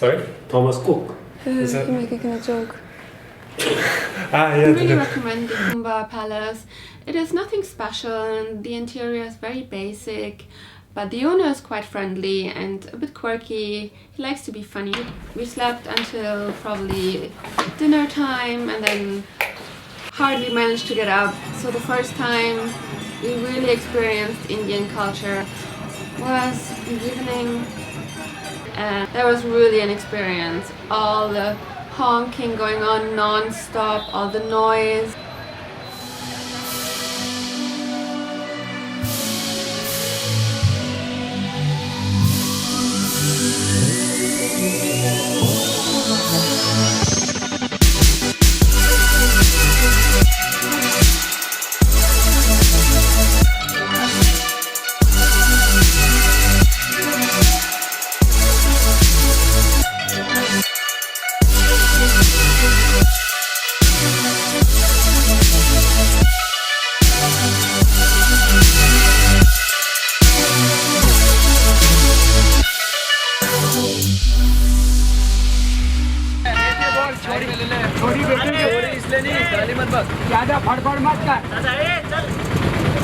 Sorry? Thomas Cook. Is that... You're making a joke. I really recommend the Kumba Palace. It is nothing special and the interior is very basic, but the owner is quite friendly and a bit quirky. He likes to be funny. We slept until probably dinner time and then hardly managed to get up. So the first time we really experienced Indian culture was in the evening, and that was really an experience. All the honking going on non-stop, all the noise.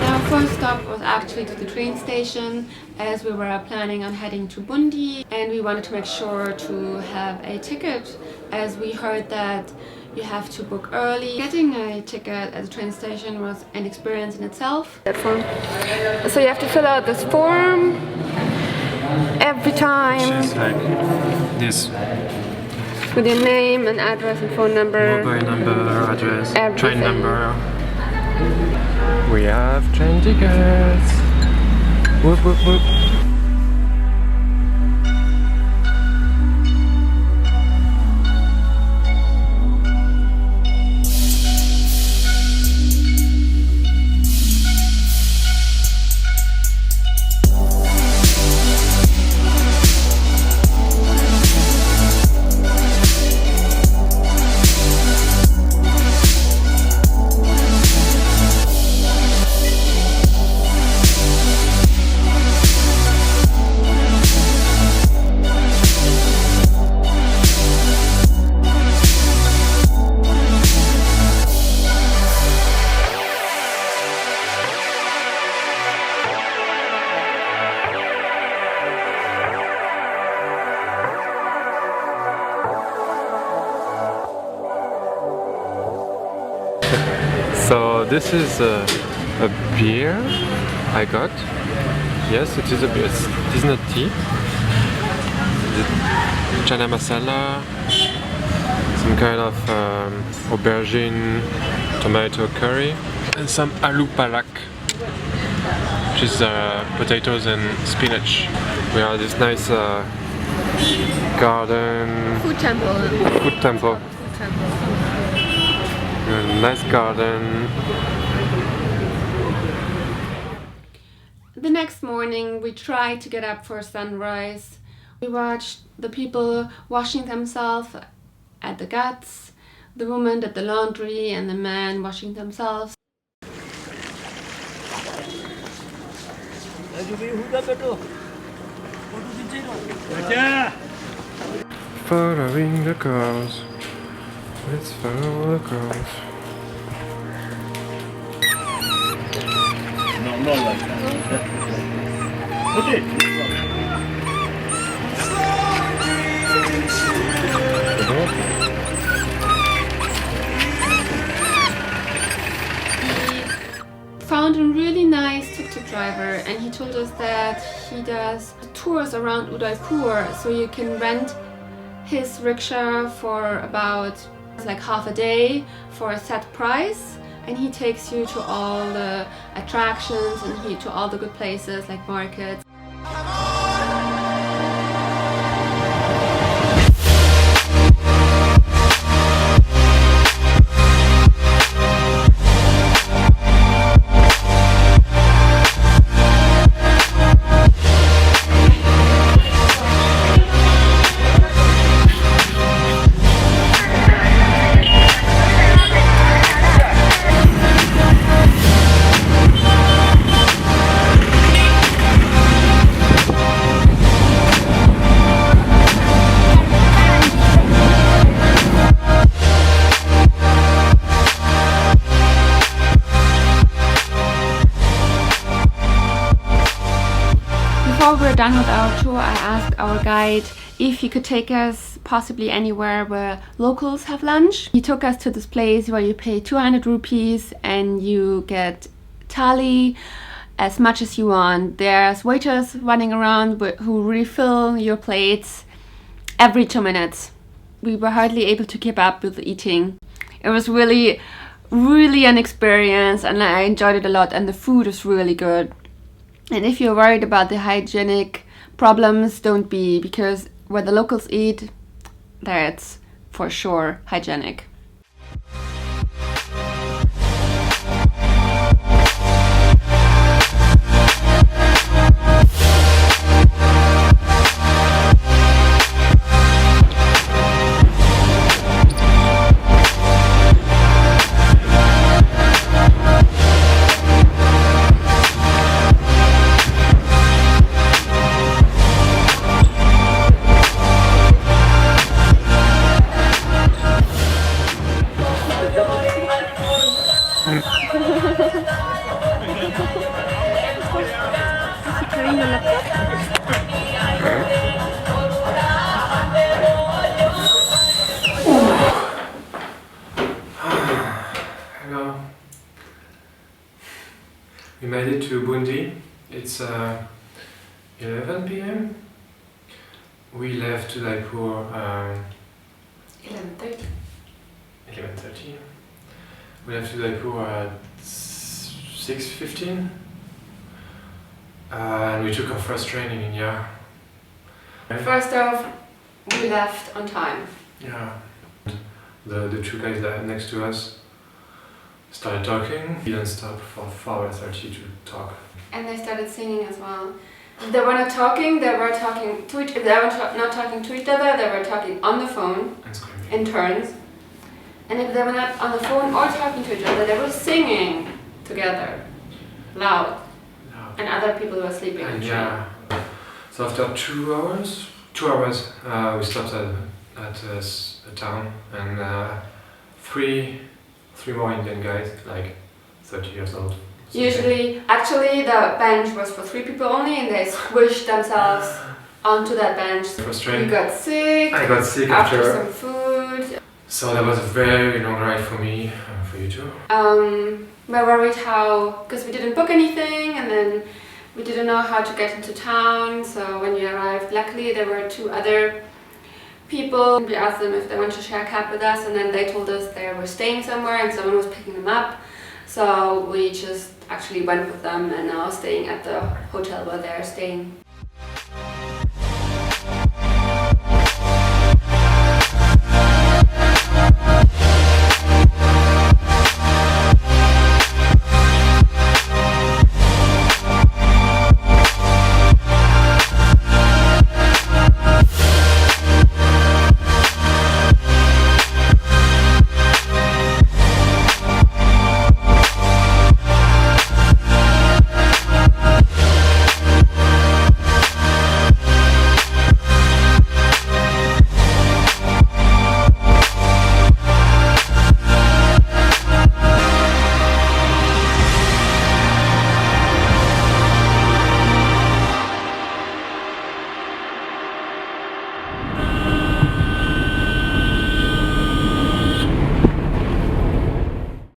Our first stop was actually to the train station, as we were planning on heading to Bundi, and we wanted to make sure to have a ticket, as we heard that you have to book early. Getting a ticket at the train station was an experience in itself. That form. So you have to fill out this form every time. Just like this. With your name and address and phone number. Mobile number, address, everything. train number. We have train tickets. Whoop whoop whoop. So this is a beer I got. Yes, it is a beer. It is not tea. The chana masala, some kind of aubergine, tomato curry, and some aloo palak, which is potatoes and spinach. We have this nice garden. Food temple. Food temple. A nice garden. The next morning we tried to get up for sunrise. We watched the people washing themselves at the ghats, the woman at the laundry and the man washing themselves. Following the girls. Let's follow the girls. No, not like that. Okay. We found a really nice tuk-tuk driver and he told us that he does tours around Udaipur, so you can rent his rickshaw for about like half a day for a set price, and he takes you to all the attractions and to all the good places like markets. done with our tour, I asked our guide if he could take us possibly anywhere where locals have lunch. He took us to this place where you pay 200 rupees and you get thali as much as you want. There's waiters running around who refill your plates every 2 minutes. We were hardly able to keep up with eating. It was really an experience, and I enjoyed it a lot, and the food is really good. And if you're worried about the hygienic problems, don't be, because where the locals eat, that's for sure hygienic. Hello. We made it to Bundi. It's 11 p.m. We left Udaipur 11:30. 11:30. We left Udaipur at 6:15. And we took our first train in India. First off, we left on time. Yeah. The two guys that next to us started talking. We didn't stop for 4:30 to talk. And they started singing as well. If they were not talking, they were talking to each. If they were not talking to each other, they were talking on the phone And screaming. in turns. And if they were not on the phone or talking to each other, they were singing together, loud. And other people were sleeping on the train. Yeah. So after 2 hours, we stopped at a town, and three more Indian guys, like 30 years old. Actually, the bench was for 3 people only, and they squished themselves onto that bench. First We train. got sick. I got sick after after. some food. So that was a very long ride for me, for you too. We're worried because we didn't book anything, and then we didn't know how to get into town. So when we arrived, luckily there were 2 other people. We asked them if they want to share a cab with us, and then they told us they were staying somewhere and someone was picking them up. So we just actually went with them and now staying at the hotel where they're staying.